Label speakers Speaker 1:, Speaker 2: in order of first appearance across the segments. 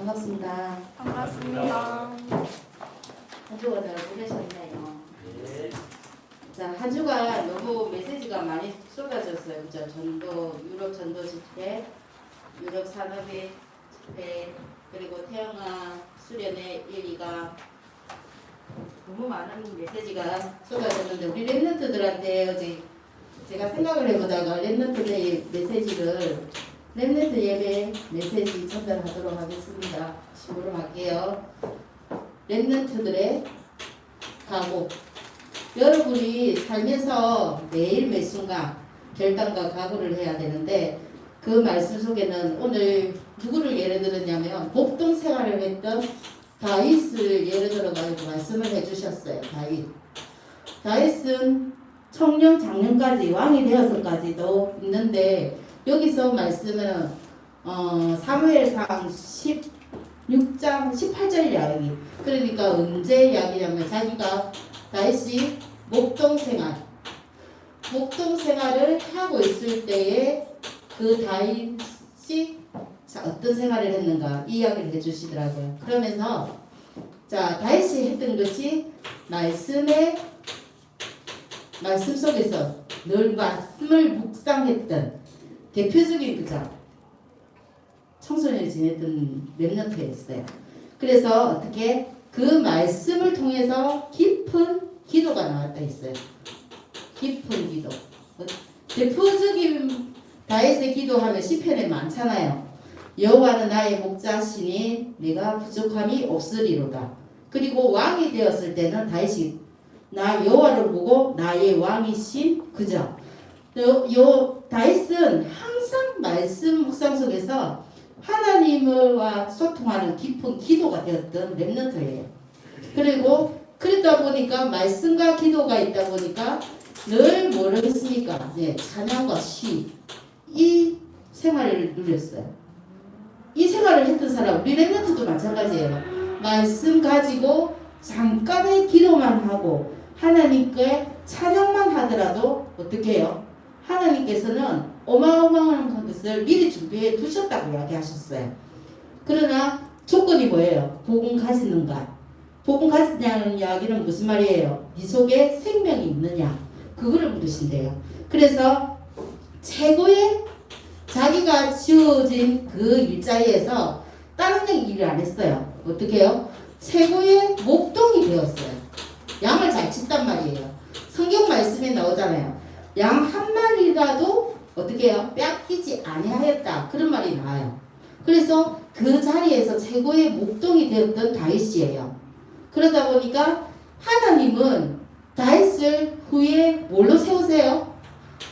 Speaker 1: 반갑습니다.
Speaker 2: 반갑습니다.
Speaker 1: 한 주가 잘 보내셨나요?
Speaker 3: 네.
Speaker 1: 자, 한 주가 너무 메시지가 많이 쏟아졌어요. 그죠? 전도, 유럽 전도 집회, 유럽 산업의 집회, 그리고 태영아 수련회 1, 2가 너무 많은 메시지가 쏟아졌는데 우리 랩런트들한테 어제 제가 생각을 해보다가 랩런트의 메시지를 랩런트 예배 메시지 전달하도록 하겠습니다. 시부로 할게요. 랩런트들의 각오. 여러분이 살면서 매일 매 순간 결단과 각오를 해야 되는데 그 말씀 속에는 오늘 누구를 예를 들었냐면 목동 생활을 했던 다윗을 예를 들어가지고 말씀을 해주셨어요. 다윗은 청년 장년까지 왕이 되어서까지도 있는데 여기서 말씀은 사무엘상 16장 18절 이야기. 그러니까 언제 이야기냐면 자기가 다윗이 목동 생활을 하고 있을 때에 그 다윗이 어떤 생활을 했는가 이 이야기를 해주시더라고요. 그러면서 자 다윗이 했던 것이 말씀 속에서 늘 말씀을 묵상했던 대표적인 그죠 청소년이 지냈던 랩런트였어요. 그래서 어떻게 그 말씀을 통해서 깊은 기도가 나왔다 했어요. 깊은 기도. 대표적인 다윗의 기도하면 시편에 많잖아요. 여호와는 나의 목자시니 내가 부족함이 없으리로다. 그리고 왕이 되었을 때는 다윗이 나 여호와를 보고 나의 왕이신 그죠. 다윗은 항상 말씀 묵상 속에서 하나님과 소통하는 깊은 기도가 되었던 랩런트예요. 그리고 그러다 보니까 말씀과 기도가 있다 보니까 늘 뭐를 했습니까? 네, 찬양과 시 이 생활을 누렸어요. 이 생활을 했던 사람 우리 랩런트도 마찬가지예요. 말씀 가지고 잠깐의 기도만 하고 하나님께 찬양만 하더라도 어떻게 해요? 하나님께서는 어마어마한 것을 미리 준비해 두셨다고 이야기하셨어요. 그러나 조건이 뭐예요? 복음 가지는가? 복음 가지냐는 이야기는 무슨 말이에요? 네 속에 생명이 있느냐? 그거를 물으신대요. 그래서 최고의 자기가 지어진 그 일자리에서 다른 일을 안 했어요. 어떻게 해요? 최고의 목동이 되었어요. 양을 잘 쳤단 말이에요. 성경 말씀에 나오잖아요. 양 한 마리라도 어떻게 해요? 뺏기지 아니하였다. 그런 말이 나와요. 그래서 그 자리에서 최고의 목동이 되었던 다윗이에요. 그러다 보니까 하나님은 다윗을 후에 뭘로 세우세요?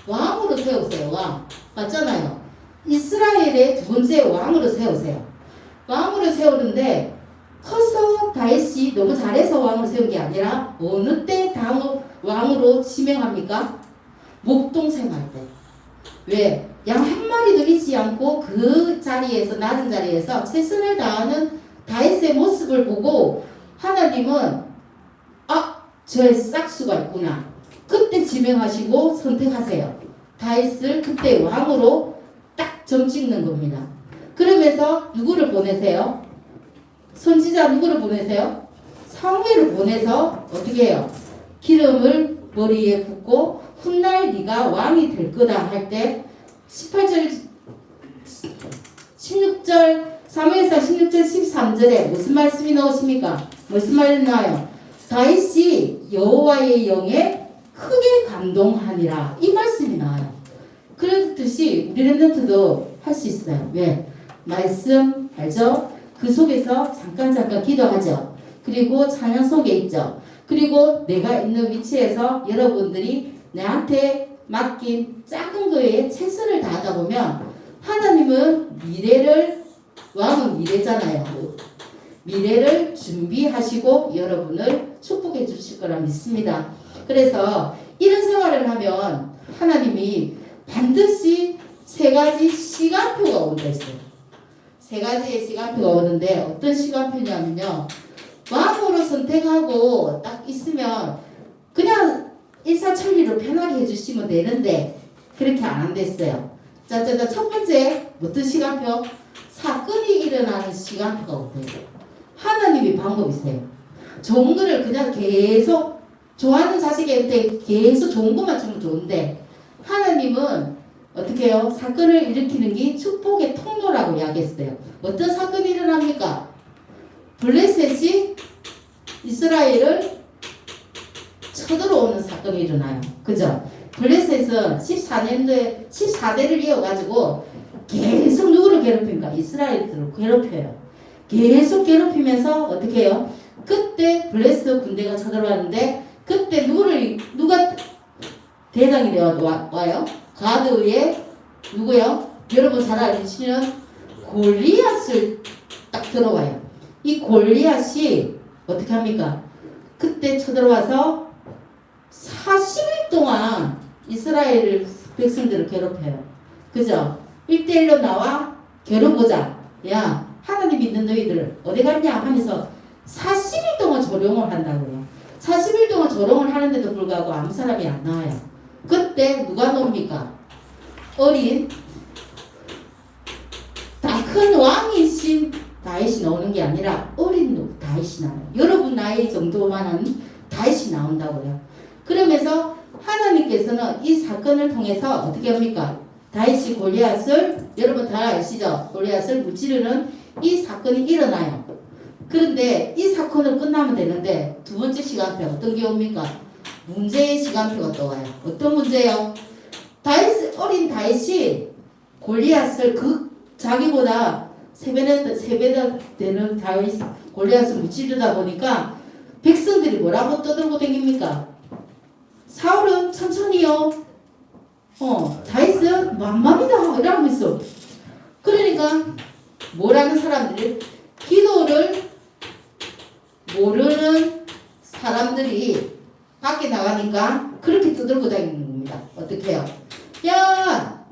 Speaker 1: 왕으로 세우세요. 왕. 맞잖아요. 이스라엘의 두 번째 왕으로 세우세요. 왕으로 세우는데 커서 다윗이 너무 잘해서 왕으로 세운 게 아니라 어느 때 왕으로 지명합니까? 목동 생활 때. 왜? 양 한 마리도 잊지 않고 그 자리에서 낮은 자리에서 최선을 다하는 다윗의 모습을 보고 하나님은 저의 싹수가 있구나. 그때 지명하시고 선택하세요. 다윗을 그때 왕으로 딱 점 찍는 겁니다. 그러면서 누구를 보내세요? 선지자 누구를 보내세요? 사무엘을 보내서 어떻게 해요? 기름을 머리에 붓고 훗날 네가 왕이 될 거다 할 때 18절 16절 사무엘상 16절 13절에 무슨 말씀이 나오십니까? 무슨 말이 나와요? 다윗이 여호와의 영에 크게 감동하니라 이 말씀이 나와요. 그렇듯이 우리 랩런트도 할 수 있어요. 왜? 말씀 알죠? 그 속에서 잠깐 기도하죠. 그리고 찬양 속에 있죠. 그리고 내가 있는 위치에서 여러분들이 나한테 맡긴 작은 거에 최선을 다하다 보면 하나님은 왕은 미래잖아요. 미래를 준비하시고 여러분을 축복해 주실 거라 믿습니다. 그래서 이런 생활을 하면 하나님이 반드시 세 가지 시간표가 온다 했어요. 세 가지의 시간표가 오는데 어떤 시간표냐면요. 왕으로 선택하고 딱 있으면 그냥 일사천리로 편하게 해주시면 되는데 그렇게 안 한댔어요. 자, 첫 번째 어떤 시간표? 사건이 일어나는 시간표가 어때요? 하나님이 방법이세요. 좋은 거를 그냥 계속 좋아하는 자식한테 계속 좋은 것만 주면 좋은데 하나님은 어떻게 해요? 사건을 일으키는 게 축복의 통로라고 이야기했어요. 어떤 사건이 일어납니까? 블레셋이 이스라엘을 쳐들어오는 사건이 일어나요. 그죠? 블레셋은 14대를 이어가지고 계속 누구를 괴롭힙니까? 이스라엘들을 괴롭혀요. 계속 괴롭히면서 어떻게 해요? 그때 블레셋 군대가 쳐들어왔는데 그때 누가 대장이 와요? 가드의 누구요? 여러분 잘 아시는 골리앗을 딱 들어와요. 이 골리앗이 어떻게 합니까? 그때 쳐들어와서 40일 동안 이스라엘 백성들을 괴롭혀요. 그죠? 1대1로 나와 겨뤄보자. 야, 하나님 믿는 너희들 어디 갔냐 하면서 40일 동안 조롱을 한다고요. 40일 동안 조롱을 하는데도 불구하고 아무 사람이 안 나와요. 그때 누가 나옵니까? 어린 다 큰 왕이신 다윗이 나오는 게 아니라 어린 다윗이 나와요. 여러분 나이 정도만한 다윗이 나온다고요. 그러면서 하나님께서는 이 사건을 통해서 어떻게 합니까? 다윗이 골리앗을 여러분 다 아시죠? 골리앗을 무찌르는 이 사건이 일어나요. 그런데 이 사건을 끝나면 되는데 두 번째 시간표 어떤 게 옵니까? 문제의 시간표가 또 와요. 어떤 문제요? 어린 다윗이 골리앗을 자기보다 3배 되는 다윗 골리앗을 무찌르다 보니까 백성들이 뭐라고 떠들고 다닙니까? 사울은 천천히요. 다윗은 만만이다 이러면서 그러니까 뭐라는 사람들이 기도를 모르는 사람들이 밖에 나가니까 그렇게 두들고 다니는 겁니다. 어떻게 해요? 야,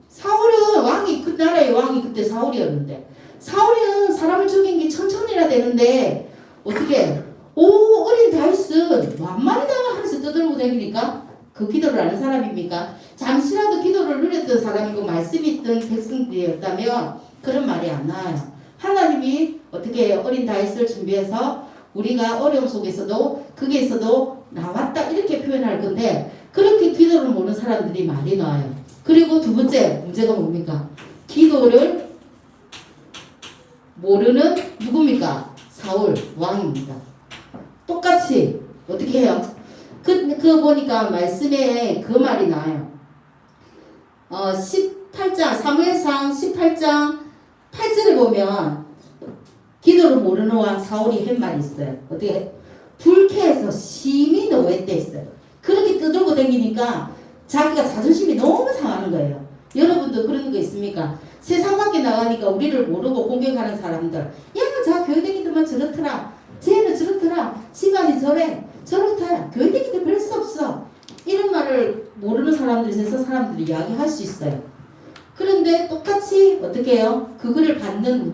Speaker 1: 사울은 그 나라의 왕이 그때 사울이었는데 사울은 사람을 죽인 게 천천히나 되는데 어떻게 어린 다윗은 만만이다 하면서 두들고 다니니까 그 기도를 아는 사람입니까? 잠시라도 기도를 누렸던 사람이고 말씀이 있던 백성들이었다면 그런 말이 안 나와요. 하나님이 어떻게 해요? 어린 다윗을 준비해서 우리가 어려움 속에서도 거기에서도 나왔다 이렇게 표현할 건데 그렇게 기도를 모르는 사람들이 많이 나와요. 그리고 두 번째 문제가 뭡니까? 기도를 모르는 누굽니까? 사울 왕입니다. 똑같이 어떻게 해요? 그 보니까 말씀에 그 말이 나와요. 18장 사무엘상 18장 8절에 보면 기도를 모르는 왕 사울이 한 말이 있어요. 어떻게? 불쾌해서 심히 노했댔어요. 그렇게 떠들고 다니니까 자기가 자존심이 너무 상하는 거예요. 여러분도 그런 거 있습니까? 세상 밖에 나가니까 우리를 모르고 공격하는 사람들. 야, 자 교회댕이들만 저렇더라. 쟤는 저렇더라. 집안이 저렇다. 교회댕이들 그럴 수 없어. 이런 말을 모르는 사람들이 있어서 사람들이 이야기할 수 있어요. 그런데 똑같이 어떻게 해요? 그거를 받는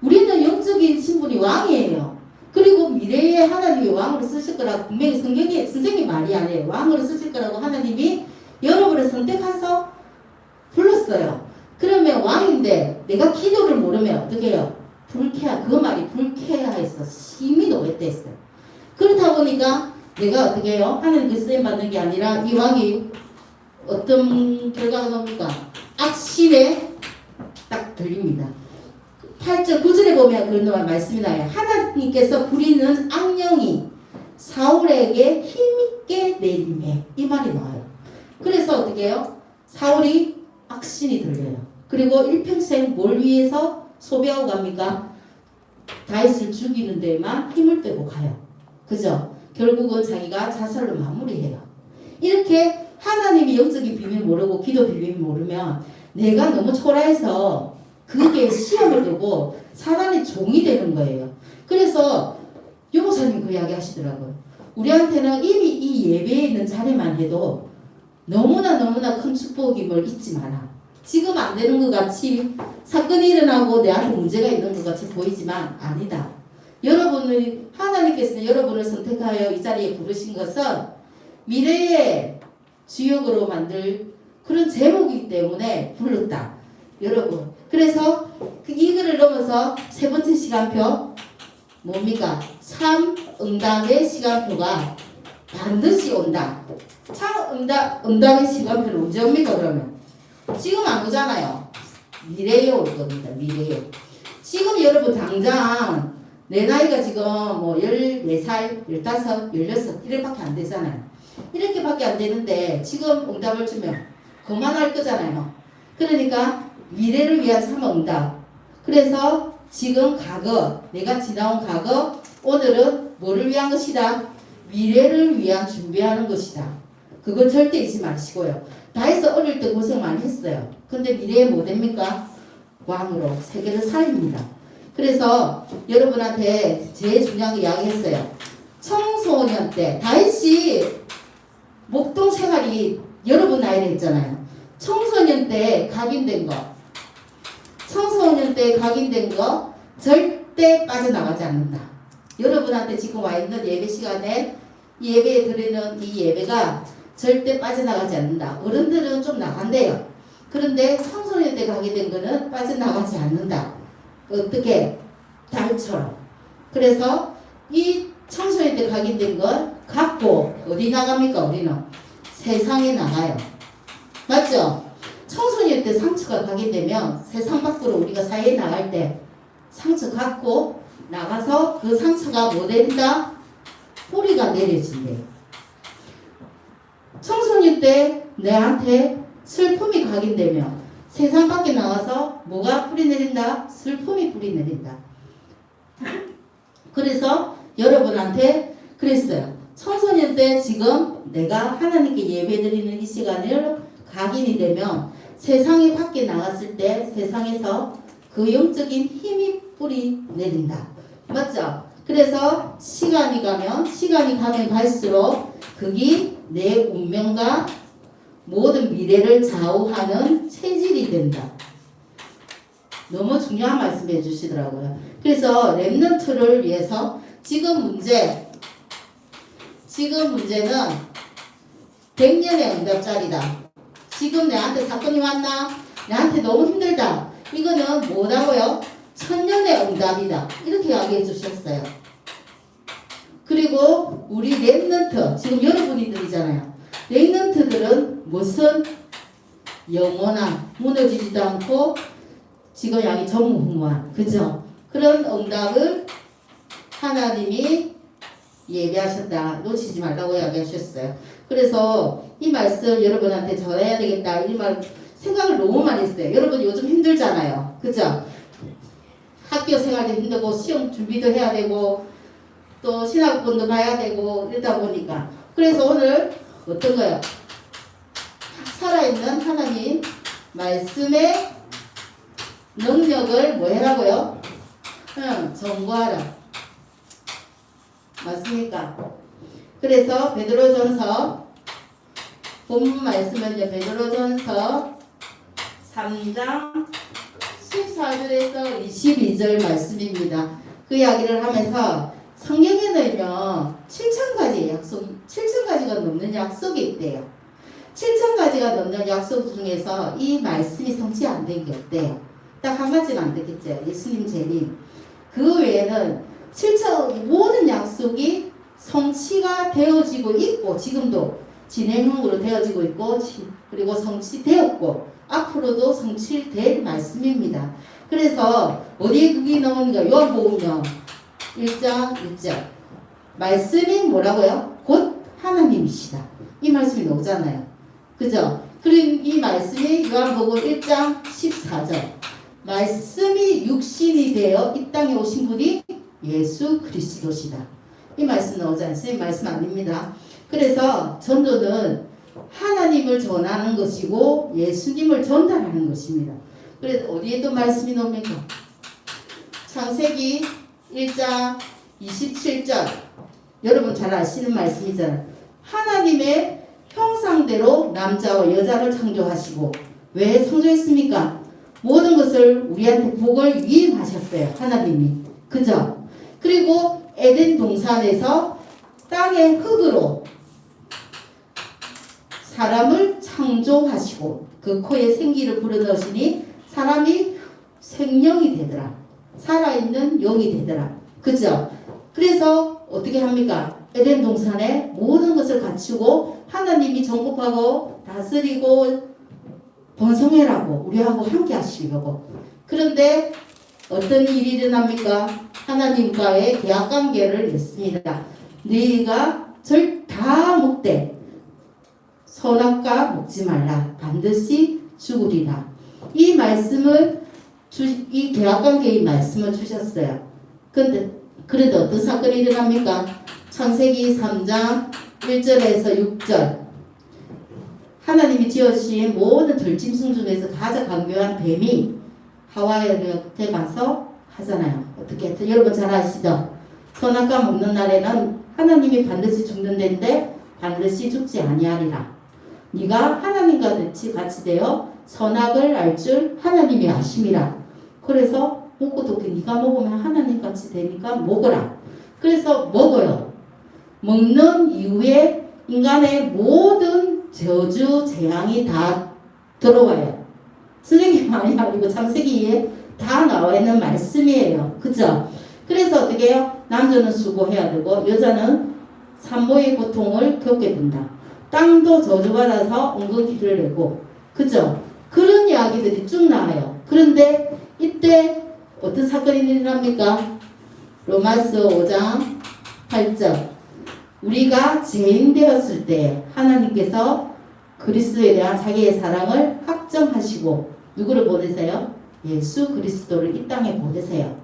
Speaker 1: 우리는 영적인 신분이 왕이에요. 그리고 미래에 하나님이 왕으로 쓰실 거라고 분명히 선생님이 말이 안 해요. 왕으로 쓰실 거라고 하나님이 여러분을 선택해서 불렀어요. 그러면 왕인데 내가 기도를 모르면 어떻게 해요? 그 말이 불쾌해서 심히 노했댔어요. 그렇다 보니까 내가 어떻게 해요? 하나님께 쓰임 받는 게 아니라 이 왕이 어떤 결과가 나옵니까? 악신에 딱 들립니다. 8절 9절에 보면 그런 말씀이 나요. 하나님께서 부리는 악령이 사울에게 힘있게 내림에 이 말이 나와요. 그래서 어떻게 해요? 사울이 악신이 들려요. 그리고 일평생 뭘 위해서 소비하고 갑니까? 다윗을 죽이는 데만 힘을 빼고 가요. 그죠? 결국은 자기가 자살로 마무리해요. 이렇게 하나님이 영적인 비밀 모르고 기도 비밀 모르면 내가 너무 초라해서 그게 시험을 두고 사단의 종이 되는 거예요. 그래서 유목사님 그 이야기 하시더라고요. 우리한테는 이미 이 예배에 있는 자리만 해도 너무나 큰 축복임을 잊지 마라. 지금 안 되는 것 같이 사건이 일어나고 내한테 문제가 있는 것 같이 보이지만 아니다. 하나님께서는 여러분을 선택하여 이 자리에 부르신 것은 미래의 주역으로 만들 그런 제목이기 때문에 불렀다. 여러분. 그래서 이 글을 넘어서 세 번째 시간표 뭡니까? 참 응답의 시간표가 반드시 온다. 참 응답의 시간표는 언제 옵니까 그러면? 지금 안 오잖아요. 미래에 올 겁니다. 미래에. 지금 여러분 당장 내 나이가 지금 뭐 14살, 15, 16 이렇게밖에 안 되잖아요. 이렇게밖에 안 되는데 지금 응답을 주면 그만할 거잖아요. 그러니까 미래를 위한 참 응답. 그래서 지금 과거, 내가 지나온 과거, 오늘은 뭐를 위한 것이다? 미래를 위한 준비하는 것이다. 그거 절대 잊지 마시고요. 다해서 어릴 때 고생 많이 했어요. 근데 미래에 뭐 됩니까? 왕으로 세계를 살립니다. 그래서 여러분한테 제일 중요한 거 이야기했어요. 청소년 때 다혜씨 목동 생활이 여러분 나이를 했잖아요. 청소년 때 각인된 거, 청소년 때 각인된 거 절대 빠져나가지 않는다. 여러분한테 지금 와 있는 예배 시간에 예배에 드리는 이 예배가 절대 빠져나가지 않는다. 어른들은 좀 나간대요. 그런데 청소년 때 각인된 거는 빠져나가지 않는다. 어떻게? 달처럼. 그래서 이 청소년 때 각인된 걸 갖고 어디 나갑니까? 우리는 세상에 나가요. 맞죠? 청소년 때 상처가 각인되면 세상 밖으로 우리가 사회에 나갈 때 상처 갖고 나가서 그 상처가 뭐 된다? 뿌리가 내려진대요. 청소년 때 내한테 슬픔이 각인되면 세상 밖에 나와서 뭐가 뿌리 내린다? 슬픔이 뿌리 내린다. 그래서 여러분한테 그랬어요. 청소년 때 지금 내가 하나님께 예배드리는 이 시간을 각인이 되면 세상에 밖에 나갔을 때 세상에서 그 영적인 힘이 뿌리 내린다. 맞죠? 그래서 시간이 가면 갈수록 그게 내 운명과 모든 미래를 좌우하는 체질이 된다. 너무 중요한 말씀 해주시더라고요. 그래서 렘넌트를 위해서 지금 문제는 100년의 응답자리다. 지금 내한테 사건이 왔나? 내한테 너무 힘들다. 이거는 뭐라고요? 1000년의 응답이다. 이렇게 이야기해 주셨어요. 그리고 우리 렘넌트, 지금 여러분이들이잖아요. 렘넌트들은 무슨 영원한, 무너지지도 않고 지금 양이 전무후무한, 그죠? 그런 응답을 하나님이 예배하셨다. 놓치지 말라고 이야기하셨어요. 그래서 이 말씀 여러분한테 전해야 되겠다. 이 말 생각을 너무 많이 했어요. 여러분 요즘 힘들잖아요. 그죠? 학교 생활도 힘들고 시험 준비도 해야 되고 또 신학원도 가야 되고 이러다 보니까 그래서 오늘 어떤 거요? 살아있는 하나님 말씀의 능력을 뭐 해라고요? 전구하라. 맞습니까? 그래서 베드로전서 본문 말씀은요. 베드로전서 3장 14절에서 22절 말씀입니다. 그 이야기를 하면서 성경에는요 7,000가지가 넘는 약속이 있대요. 7,000가지가 넘는 약속 중에서 이 말씀이 성취 안 된 게 없대요. 딱 한 가지는 안 되겠죠. 예수님 재림. 그 외에는 7,000 모든 약속이 성취가 되어지고 있고 지금도 진행형으로 되어지고 있고 그리고 성취되었고 앞으로도 성취될 말씀입니다. 그래서 어디에 그게 나오는가? 요한복음요 1장 1절 말씀이 뭐라고요? 곧 하나님이시다. 이 말씀이 나오잖아요. 그죠? 그리고 이 말씀이 요한복음 1장 14절 말씀이 육신이 되어 이 땅에 오신 분이 예수 그리스도시다. 이 말씀 나오지 않습니까? 말씀 아닙니다. 그래서 전도는 하나님을 전하는 것이고 예수님을 전달하는 것입니다. 그래서 어디에 또 말씀이 나옵니까? 창세기 1장 27절 여러분 잘 아시는 말씀이잖아요. 하나님의 형상대로 남자와 여자를 창조하시고 왜 창조했습니까? 모든 것을 우리한테 복을 위임하셨어요. 하나님이. 그죠? 그리고 에덴 동산에서 땅의 흙으로 사람을 창조하시고 그 코에 생기를 불어넣으시니 사람이 생명이 되더라. 살아있는 영이 되더라. 그죠? 그래서 어떻게 합니까? 에덴 동산에 모든 것을 갖추고 하나님이 정복하고 다스리고 번성해라고 우리하고 함께 하시려고. 그런데 어떤 일이 일어납니까? 하나님과의 계약관계를 맺습니다. 너희가 다 먹되 선악과 먹지 말라. 반드시 죽으리라. 이 말씀을 이 계약관계의 말씀을 주셨어요. 근데 그래도 어떤 사건이 일어납니까? 창세기 3장 1절에서 6절 하나님이 지으신 모든 들짐승 중에서 가장 강교한 뱀이 하와한테 가서 하잖아요. 어떻게 여러분 잘 아시죠? 선악과 먹는 날에는 하나님이 반드시 죽는다는데 반드시 죽지 아니하리라. 네가 하나님과 같이 되어 선악을 알 줄 하나님이 아심이라. 그래서 먹고도 네가 먹으면 하나님 같이 되니까 먹어라. 그래서 먹어요. 먹는 이후에 인간의 모든 저주 재앙이 다 들어와요. 선생님 많이 알고 창세기에 다 나와 있는 말씀이에요. 그죠? 그래서 어떻게 해요? 남자는 수고해야 되고 여자는 산모의 고통을 겪게 된다. 땅도 저주받아서 은근 기를 내고. 그죠? 그런 이야기들이 쭉 나와요. 그런데 이때 어떤 사건이 일어납니까? 로마서 5장 8절 우리가 죄인 되었을 때 하나님께서 그리스도에 대한 자기의 사랑을 확정하시고 누구를 보내세요? 예수 그리스도를 이 땅에 보내세요.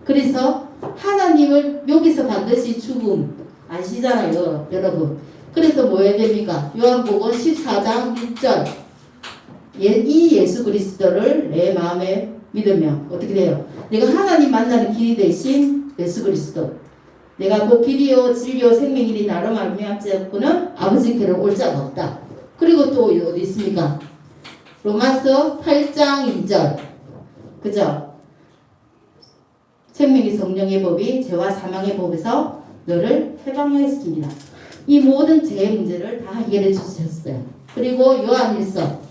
Speaker 1: 그래서 하나님을 여기서 반드시 죽음 아시잖아요, 여러분. 그래서 뭐 해야 됩니까? 요한복음 14장 6절 이 예수 그리스도를 내 마음에 믿으면 어떻게 돼요? 내가 하나님 만나는 길이 되신 예수 그리스도. 내가 그 길이요 진리요 생명이니 나로 말미암지 않고는 아버지께로 올 자가 없다. 그리고 또 어디 있습니까? 로마서 8장 2절. 그죠? 생명이 성령의 법이 죄와 사망의 법에서 너를 해방하였습니다. 이 모든 죄의 문제를 다 해결해 주셨어요. 그리고 요한일서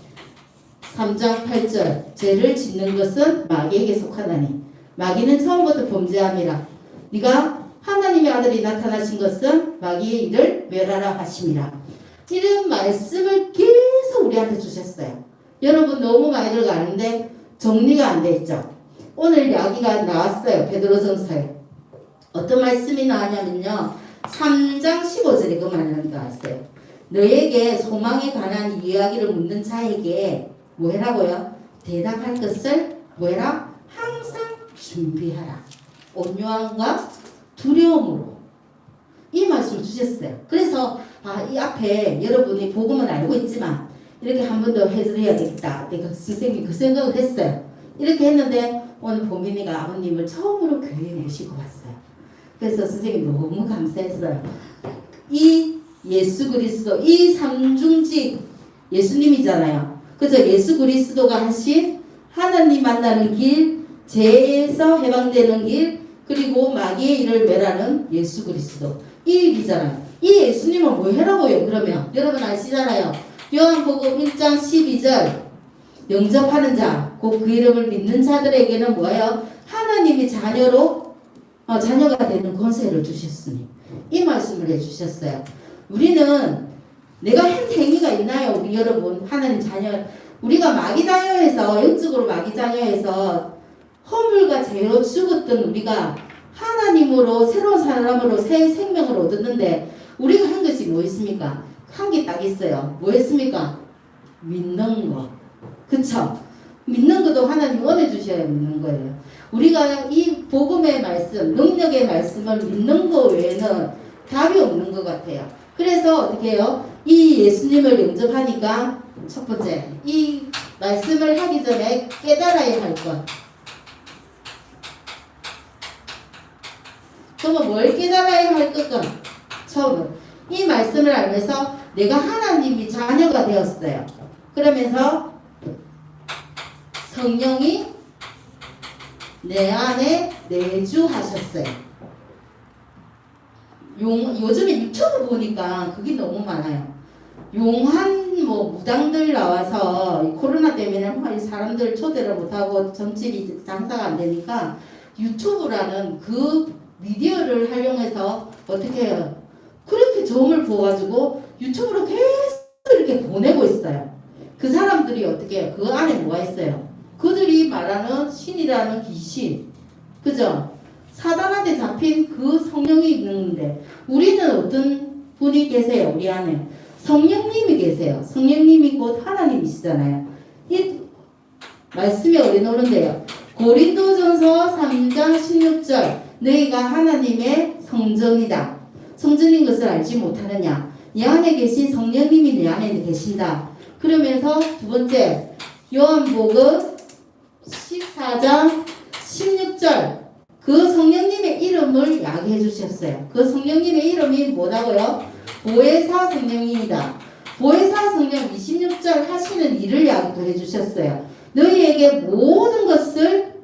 Speaker 1: 3장 8절 죄를 짓는 것은 마귀에게 속하나니 마귀는 처음부터 범죄함이라. 네가 하나님의 아들이 나타나신 것은 마귀의 일을 멸하라 하심이라. 이런 말씀을 계속 우리한테 주셨어요. 여러분 너무 많이 들어가는데 정리가 안 돼 있죠. 오늘 이야기가 나왔어요. 베드로전서에 어떤 말씀이 나왔냐면요. 3장 15절에 그 말이 나왔어요. 너에게 소망에 관한 이야기를 묻는 자에게 뭐 해라고요? 대답할 것을 뭐 해라? 항상 준비하라. 온유함과 두려움으로 이 말씀을 주셨어요. 그래서 이 앞에 여러분이 복음은 알고 있지만 이렇게 한 번 더 해드려야 되겠다. 내가 선생님이 그 생각을 했어요. 이렇게 했는데 오늘 보민이가 아버님을 처음으로 교회에 모시고 왔어요. 그래서 선생님 너무 감사했어요. 이 예수 그리스도 이 삼중직 예수님이잖아요. 그래서 예수 그리스도가 하신 하나님 만나는 길, 죄에서 해방되는 길, 그리고 마귀의 일을 멸하는 예수 그리스도 이 일이잖아요. 이 예수님을 뭐 해라고요? 그러면 여러분 아시잖아요. 요한복음 1장 12절 영접하는 자, 곧 그 이름을 믿는 자들에게는 뭐예요? 하나님이 자녀가 되는 권세를 주셨으니 이 말씀을 해주셨어요. 우리는 내가 한 행위가 있나요? 우리 여러분 하나님 자녀 우리가 마귀 자녀에서 영적으로 마귀 자녀에서 허물과 죄로 죽었던 우리가 하나님으로 새로운 사람으로 새 생명을 얻었는데 우리가 한 것이 뭐 있습니까? 한 게 딱 있어요. 뭐 했습니까? 믿는 거. 그쵸? 믿는 것도 하나님 원해주셔야 믿는 거예요. 우리가 이 복음의 말씀, 능력의 말씀을 믿는 거 외에는 답이 없는 것 같아요. 그래서 어떻게 해요? 이 예수님을 영접하니까 첫 번째, 이 말씀을 하기 전에 깨달아야 할 것. 그러면 뭘 깨달아야 할 것까? 처음은 이 말씀을 알면서 내가 하나님이 자녀가 되었어요. 그러면서 성령이 내 안에 내주하셨어요. 요즘에 유튜브 보니까 그게 너무 많아요. 용한 뭐 무당들 나와서 코로나 때문에 막 사람들 초대를 못하고 점집이 장사가 안 되니까 유튜브라는 그 미디어를 활용해서 어떻게 해요? 그렇게 점을 부어가지고 유튜브로 계속 이렇게 보내고 있어요. 그 사람들이 어떻게 해요? 그 안에 뭐가 있어요? 그들이 말하는 신이라는 귀신, 그죠? 사단한테 잡힌 그 성령이 있는데 우리는 어떤 분이 계세요? 우리 안에 성령님이 계세요. 성령님이 곧 하나님이시잖아요. 이 말씀이 어디 나오는데요? 고린도전서 3장 16절 너희가 하나님의 성전이다. 성전인 것을 알지 못하느냐? 네 안에 계신 성령님이 내 안에 계신다. 그러면서 두 번째 요한복음 14장 16절 그 성령님의 이름을 이야기해 주셨어요. 그 성령님의 이름이 뭐라고요? 보혜사 성령이다. 보혜사 성령 26절 하시는 일을 이야기해 주셨어요. 너희에게 모든 것을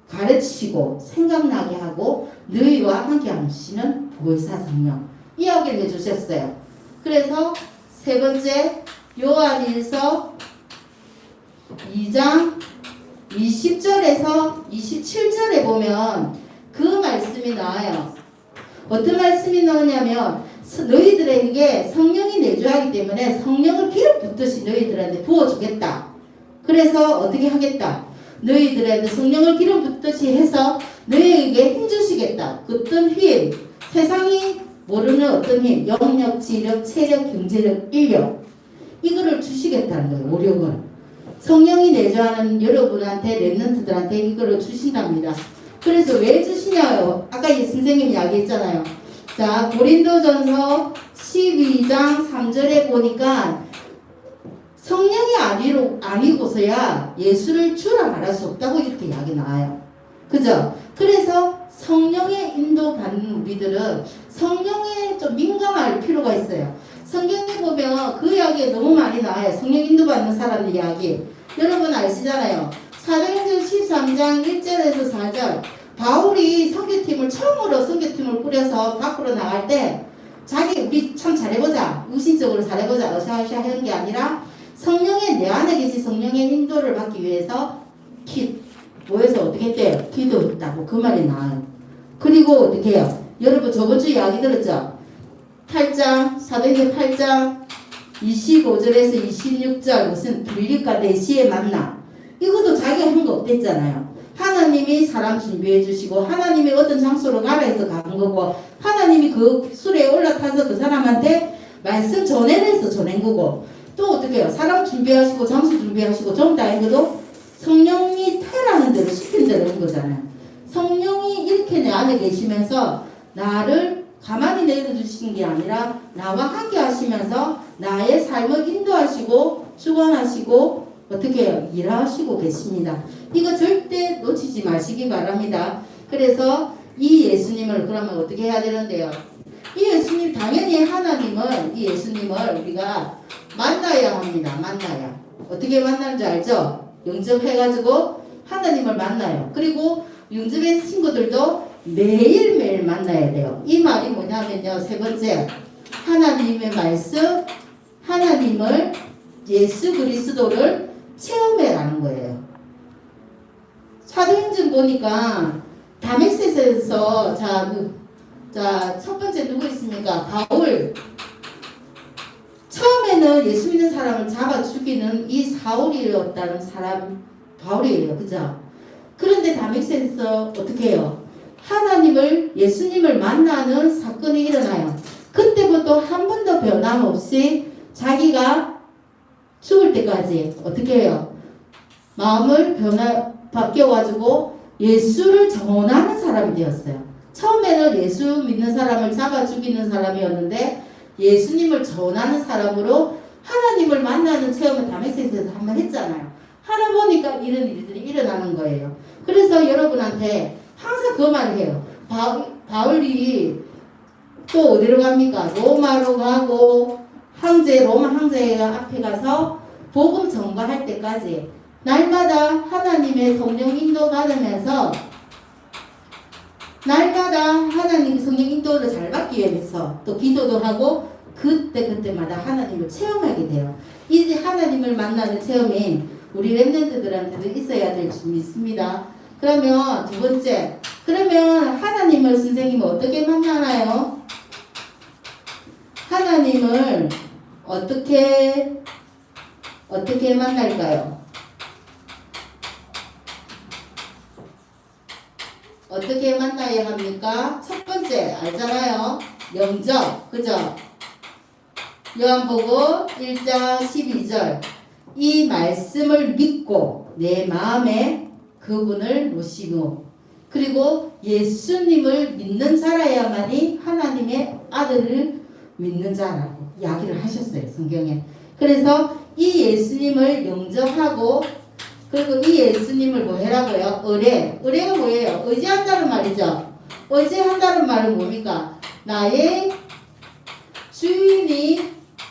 Speaker 1: 가르치시고 생각나게 하고 너희와 함께 하시는 보혜사 성령 이야기를 해주셨어요. 그래서 세 번째 요한일서 2장 20절에서 27절에 보면 그 말씀이 나와요. 어떤 말씀이 나오냐면 너희들에게 성령이 내주하기 때문에 성령을 기름 붓듯이 너희들한테 부어주겠다. 그래서 어떻게 하겠다. 너희들한테 성령을 기름 붓듯이 해서 너희에게 힘 주시겠다. 어떤 힘, 세상이 모르는 어떤 힘, 영력, 지력, 체력, 경제력, 인력 이거를 주시겠다는 거예요. 오력을. 성령이 내주하는 여러분한테 렘넌트들한테 이거를 주신답니다. 그래서 왜 주시냐요? 아까 선생님이 이야기했잖아요. 자, 고린도전서 12장 3절에 보니까 성령이 아니고서야 예수를 주라 말할 수 없다고 이렇게 이야기 나와요. 그죠? 그래서 성령의 인도 받는 우리들은 성령에 좀 민감할 필요가 있어요. 성경에 보면 그 이야기에 너무 많이 나와요. 성령 인도 받는 사람들 이야기. 여러분 아시잖아요. 사도행전 13장 1절에서 4절 바울이 처음으로 선교팀을 꾸려서 밖으로 나갈 때 우리 참 잘해보자. 의식적으로 잘해보자. 어샤어샤 하는 게 아니라 성령의 내 안에 계신 성령의 인도를 받기 위해서 모여서 어떻게 했대요? 기도했다고 그 말이 나와요. 그리고 어떻게 해요? 여러분 저번 주 이야기 들었죠? 8장 사도행전 8장 25절에서 26절 무슨 빌립과 대시의 만남 이것도 자기가 한 거 없댔잖아요. 하나님이 사람 준비해 주시고 하나님이 어떤 장소로 가라 해서 가는 거고 하나님이 그 수레에 올라타서 그 사람한테 말씀 전해내서 전한 거고 또 어떻게 해요? 사람 준비하시고 장소 준비하시고 전부 다 해도 성령이 태라는 대로 시킨 대로 한 거잖아요. 성령이 이렇게 내 안에 계시면서 나를 가만히 내려주시는 게 아니라 나와 함께 하시면서 나의 삶을 인도하시고 주관하시고 어떻게 해요? 일하시고 계십니다. 이거 절대 놓치지 마시기 바랍니다. 그래서 이 예수님을 그러면 어떻게 해야 되는데요? 이 예수님 당연히 이 예수님을 우리가 만나야 합니다. 만나야. 어떻게 만나는 줄 알죠? 영접해가지고 하나님을 만나요. 그리고 영접한 친구들도 매일매일 만나야 돼요. 이 말이 뭐냐면요. 세 번째, 하나님의 말씀, 하나님을 예수 그리스도를 체험해라는 거예요. 사도행전 보니까 다메섹에서 첫 번째 누구 있습니까? 바울. 처음에는 예수 믿는 사람을 잡아 죽이는 이 사울이었다는 사람 바울이에요. 그죠? 그런데 다메섹에서 어떻게 해요? 예수님을 만나는 사건이 일어나요. 그때부터 한 번도 변함없이 자기가 죽을 때까지 어떻게 해요? 마음을 바뀌어가지고 예수를 전하는 사람이 되었어요. 처음에는 예수 믿는 사람을 잡아 죽이는 사람이었는데 예수님을 전하는 사람으로 하나님을 만나는 체험을 다메섹에서 한번 했잖아요. 하다 보니까 이런 일들이 일어나는 거예요. 그래서 여러분한테 항상 그 말을 해요. 바울이 또 어디로 갑니까? 로마로 가고 로마 황제 앞에 가서 복음 전가할 때까지 날마다 하나님의 성령 인도 받으면서 날마다 하나님 성령 인도를 잘 받기 위해서 또 기도도 하고 그때마다 하나님을 체험하게 돼요. 이 하나님을 만나는 체험이 우리 렘넌트들한테도 있어야 될 줄 믿습니다. 그러면 두 번째, 그러면 하나님을 선생님은 어떻게 만나나요? 하나님을 어떻게 만날까요? 어떻게 만나야 합니까? 첫 번째 알잖아요. 영접, 그죠? 요한복음 1장 12절 이 말씀을 믿고 내 마음에 그분을 모시고 그리고 예수님을 믿는 자라야만이 하나님의 아들을 믿는 자라고 이야기를 하셨어요. 성경에. 그래서 이 예수님을 영접하고 그리고 이 예수님을 뭐 해라고요? 의뢰가 뭐예요? 의지한다는 말이죠. 의지한다는 말은 뭡니까? 나의 주인이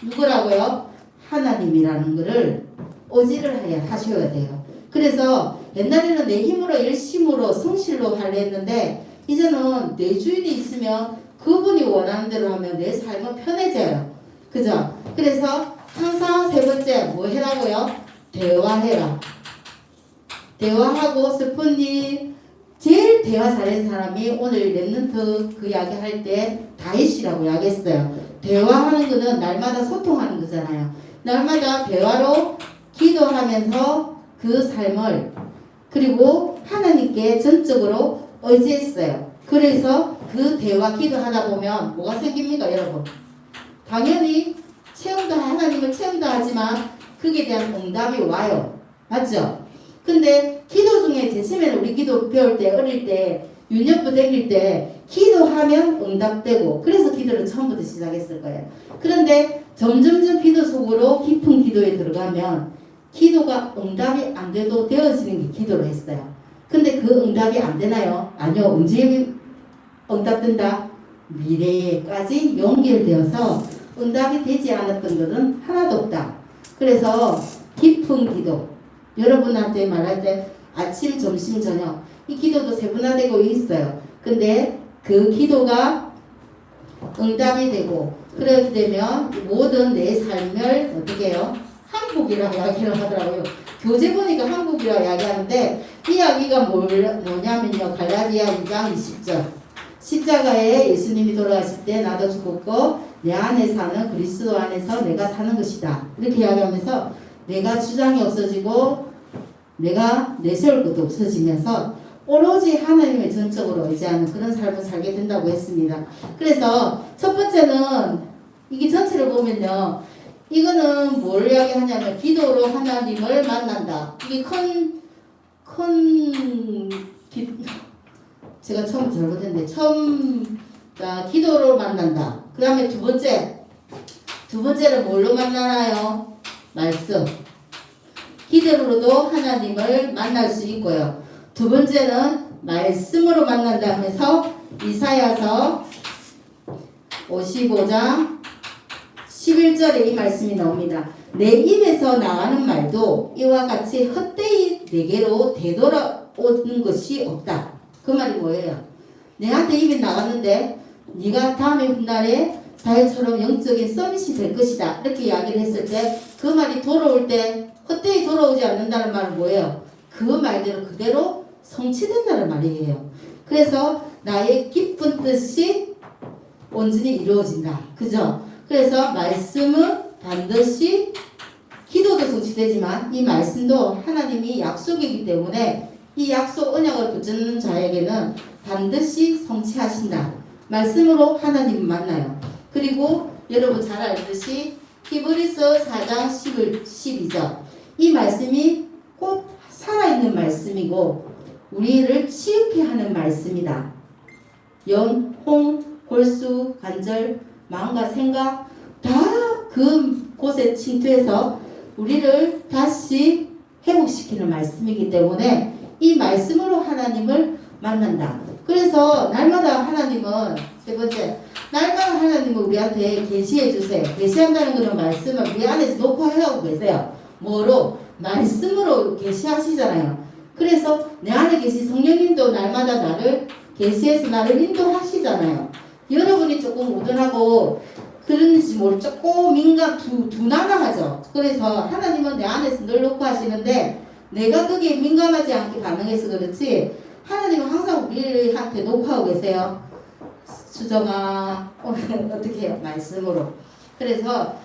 Speaker 1: 누구라고요? 하나님이라는 것을 의지를 하셔야 돼요. 그래서 옛날에는 내 힘으로 열심으로 성실로 하려 했는데 이제는 내 주인이 있으면 그분이 원하는 대로 하면 내 삶은 편해져요. 그죠? 그래서 항상 세 번째 뭐 해라고요? 대화해라. 대화하고 슬픈 일 제일 대화 잘하는 사람이 오늘 렘넌트 그 이야기 할 때 다윗이라고 이야기했어요. 대화하는 거는 날마다 소통하는 거잖아요. 날마다 대화로 기도하면서 그 삶을 그리고 하나님께 전적으로 의지했어요. 그래서 그 대화 기도하다 보면 뭐가 생깁니까 여러분? 당연히 하나님을 체험도 하지만 그에 대한 응답이 와요. 맞죠? 근데 기도 중에 제일 처음에는 우리 기도 배울 때 어릴 때 유년부 다닐 때 기도하면 응답되고 그래서 기도를 처음부터 시작했을 거예요. 그런데 점점점 기도 속으로 깊은 기도에 들어가면 기도가 응답이 안 돼도 되어지는 게 기도로 했어요. 근데 그 응답이 안 되나요? 아니요. 언제 응답된다? 미래까지 연결되어서 응답이 되지 않았던 것은 하나도 없다. 그래서 깊은 기도 여러분한테 말할 때 아침, 점심, 저녁 이 기도도 세분화되고 있어요. 근데 그 기도가 응답이 되고 그렇게 되면 모든 내 삶을 어떻게 해요? 한국이라고 이야기를 하더라고요. 교재 보니까 한국이라고 이야기하는데 이 이야기가 뭐냐면요. 갈라디아 2장 20절 십자가에 예수님이 돌아가실 때 나도 죽었고 내 안에 사는 그리스도 안에서 내가 사는 것이다. 이렇게 이야기하면서 내가 주장이 없어지고 내가 내세울 것도 없어지면서 오로지 하나님의 전적으로 의지하는 그런 삶을 살게 된다고 했습니다. 그래서 첫 번째는 이게 전체를 보면요. 이거는 뭘 이야기하냐면 기도로 하나님을 만난다. 이게 제가 처음 잘못했는데 기도로 만난다. 그 다음에 두 번째는 뭘로 만나나요? 말씀. 기도로도 하나님을 만날 수 있고요. 두 번째는 말씀으로 만난다 하면서 이사야서 55장 11절에 이 말씀이 나옵니다. 내 입에서 나가는 말도 이와 같이 헛되이 내게로 되돌아오는 것이 없다. 그 말이 뭐예요? 내한테 입이 나갔는데 네가 다음에 훗날에 다윗처럼 영적인 서밋이 될 것이다. 이렇게 이야기를 했을 때 그 말이 돌아올 때 헛되이 돌아오지 않는다는 말은 뭐예요? 그 말대로 그대로 성취된다는 말이에요. 그래서 나의 깊은 뜻이 온전히 이루어진다. 그죠? 그래서 말씀은 반드시 기도도 성취되지만 이 말씀도 하나님이 약속이기 때문에 이 약속 언약을 붙잡는 자에게는 반드시 성취하신다. 말씀으로 하나님을 만나요. 그리고 여러분 잘 알듯이 히브리서 4장 12절 이 말씀이 곧 살아있는 말씀이고 우리를 치유케 하는 말씀이다. 영, 홍, 골수, 관절, 마음과 생각 다 그 곳에 침투해서 우리를 다시 회복시키는 말씀이기 때문에 이 말씀으로 하나님을 만난다. 그래서 날마다 하나님은 세 번째 날마다 하나님은 우리한테 계시해 주세요. 계시한다는 것은 말씀을 우리 안에서 놓고 하고 계세요. 뭐로? 말씀으로 계시하시잖아요. 그래서 내 안에 계신 성령님도 날마다 나를 계시해서 나를 인도하시잖아요. 여러분이 조금 우둔하고 그런지 모르 조금 민감 둔하하죠. 그래서 하나님은 내 안에서 늘 놓고 하시는데 내가 거기에 민감하지 않게 반응해서 그렇지 하나님은 항상 우리한테 녹화하고 계세요. 수정아 오늘 어떻게 해요? 말씀으로. 그래서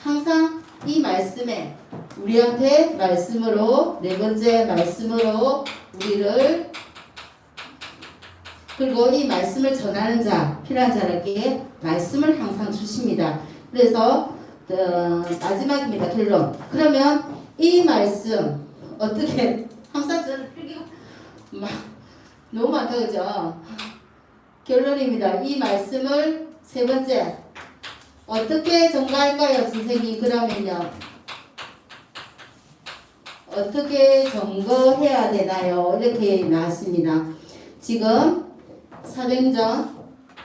Speaker 1: 항상 이 말씀에 우리한테 말씀으로 네 번째 말씀으로 우리를 그리고 이 말씀을 전하는 자 필요한 자에게 말씀을 항상 주십니다. 그래서 마지막입니다. 결론. 그러면 이 말씀 어떻게 항상 저는 막 너무 많다 그죠? 결론입니다. 이 말씀을 세 번째 어떻게 전가할까요, 선생님? 그러면요 어떻게 점거해야 되나요? 이렇게 나왔습니다. 지금 사도행전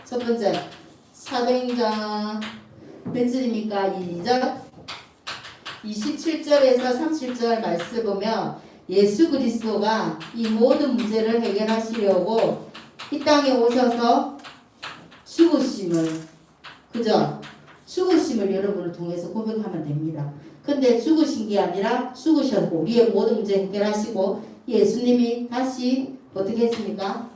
Speaker 1: 첫 번째 사도행전 몇 절입니까? 2절 27절에서 37절 말씀 보면 예수 그리스도가 이 모든 문제를 해결하시려고 이 땅에 오셔서 죽으심을 그죠? 죽으심을 여러분을 통해서 고백하면 됩니다. 근데 죽으신 게 아니라 죽으셨고 우리의 모든 문제 해결하시고 예수님이 다시 어떻게 했습니까?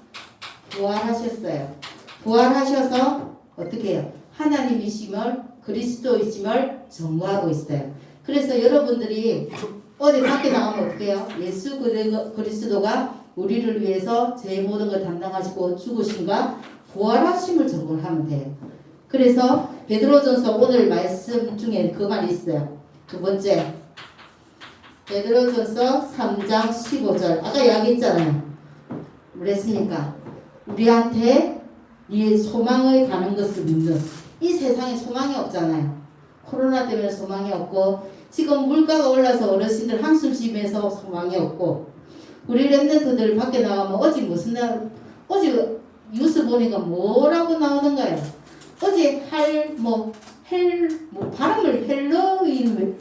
Speaker 1: 부활하셨어요. 부활하셔서 어떻게 해요? 하나님이심을 그리스도이심을 증거하고 있어요. 그래서 여러분들이 어디 밖에 나가면 어떻게 해요? 예수 그리스도가 우리를 위해서 제 모든 걸 담당하시고 죽으심과 부활하심을 증거를 하면 돼요. 그래서 베드로전서 오늘 말씀 중에 그 말이 있어요. 두 번째 베드로전서 3장 15절 아까 이야기했잖아요. 그랬습니까? 우리한테 이 소망의 가는 것을 믿는 이 세상에 소망이 없잖아요. 코로나 때문에 소망이 없고 지금 물가가 올라서 어르신들 한숨 쉬면서 소망이 없고 우리 랩런트들 밖에 나가면 어제 무슨 날 어제 뉴스 보니까 뭐라고 나오는가요? 어제 발음을 헬로윈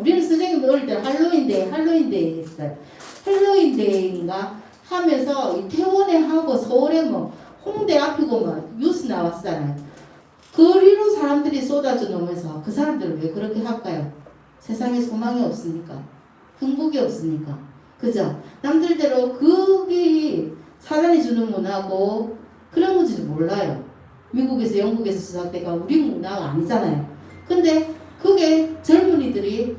Speaker 1: 우리는 선생님도 어릴 때 할로윈데이 했어요. 할로윈데이인가 하면서 이태원에 하고 서울에 홍대 앞이고 뉴스 나왔잖아요. 거리로 사람들이 쏟아져 놓으면서 그 사람들은 왜 그렇게 할까요? 세상에 소망이 없으니까 행복이 없으니까 그죠? 남들대로 그게 사단이 주는 문화고 그런 건지도 몰라요. 미국에서 영국에서 시작돼가 우리 문화가 아니잖아요. 근데 그게 젊은이들이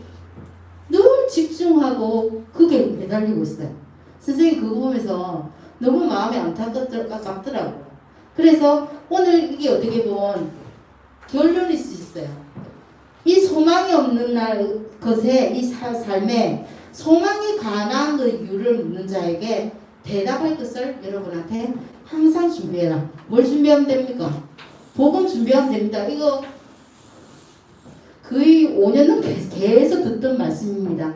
Speaker 1: 늘 집중하고 그게 매달리고 있어요. 선생님 그거 보면서 너무 마음이 안타깝더라고요. 그래서 오늘 이게 어떻게 보면 결론일 수 있어요. 이 소망이 없는 것에 이 삶에 소망이 관한 그 이유를 묻는 자에게 대답할 것을 여러분한테 항상 준비해라. 뭘 준비하면 됩니까? 복음 준비하면 됩니다. 이거 거의 5년 넘게 계속 듣던 말씀입니다.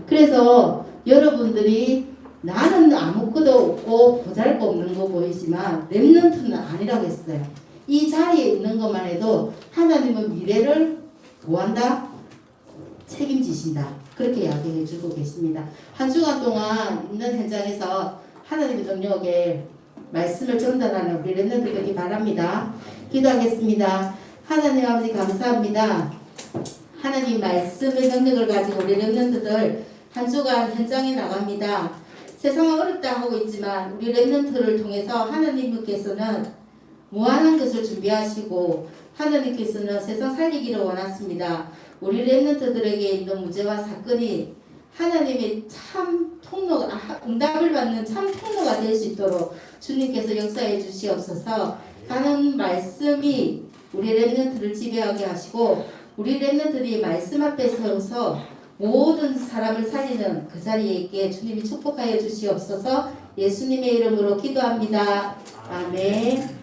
Speaker 1: 그래서 여러분들이 나는 아무것도 없고 보잘것없는 거 보이지만 렘넌트는 아니라고 했어요. 이 자리에 있는 것만 해도 하나님은 미래를 뭐한다? 책임지신다. 그렇게 이야기해 주고 계십니다. 한 주간 동안 있는 현장에서 하나님의 능력에 말씀을 전달하는 우리 렘넌트 되기 바랍니다. 기도하겠습니다. 하나님 아버지 감사합니다. 하나님 말씀의 능력을 가지고 우리 렘넌트들 한 주간 현장에 나갑니다. 세상은 어렵다 하고 있지만 우리 렘넌트를 통해서 하나님께서는 무한한 것을 준비하시고 하나님께서는 세상 살리기를 원하십니다. 우리 렘넌트들에게 있는 문제와 사건이 하나님의 참 통로가 응답을 받는 참 통로가 될 수 있도록 주님께서 역사해 주시옵소서. 가는 말씀이 우리 렘넌트를 지배하게 하시고 우리 렘넌트들이 말씀 앞에 서서 모든 사람을 살리는 그 자리에 있게 주님이 축복하여 주시옵소서. 예수님의 이름으로 기도합니다. 아멘.